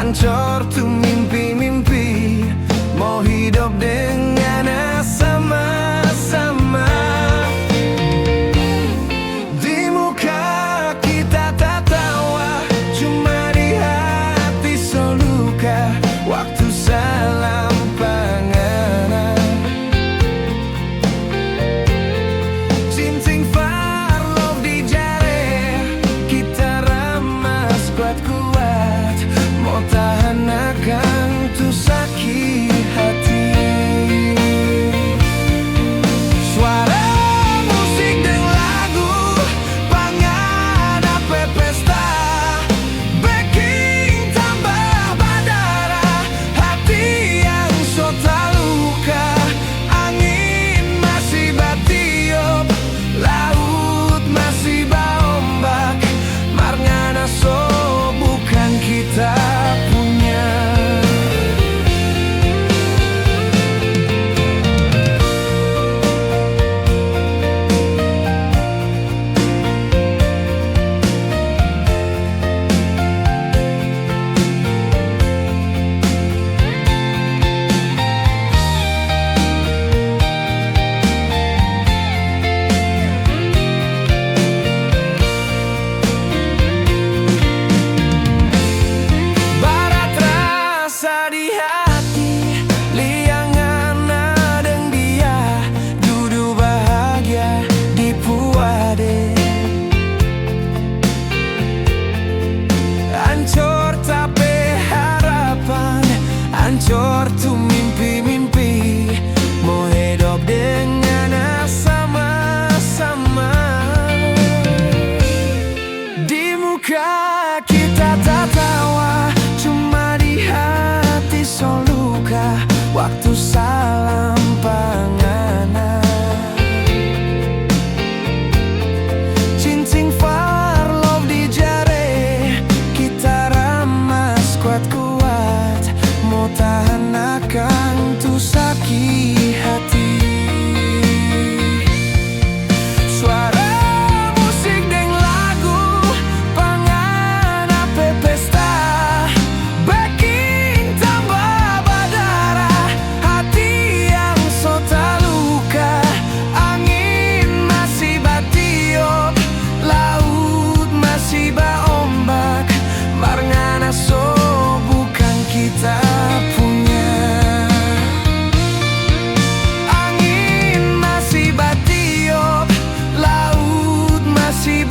hancur tuh mimpi-mimpi. Mau hidup dengan sama-sama. Di muka kita tak tawa, cuma di hati soluka. Waktu salam panganan, cincin farlov di jari. Kita ramas kuat-kuat, mau tahan akan tuh sakit hati. Suara musik dan lagu, pangan apa pesta. Baking tambah badara, hati yang so taluka. Angin masih batiup, laut masih baombak. Marngana so bukan kita punya. Barat rasa di hati, liangan adeng dia. Dudu bahagia di puade. Hancur tapi harapan, hancur tuh mimpi-mimpi. Mau hidup dengan sama-sama. Di muka kita tak tawa, cuma di hati soluka. Waktu salam panganan, cincin farlov di jari. Kita ramas kuat-kuat, mau tahan akan tuh sakit hati. Suara musik dan lagu, pangan apa pesta. Baking tambah badara, hati yang so taluka. Angin masih batiup, laut masih baombak. Marngana so bukan kita punya. Angin masih batiup, laut masih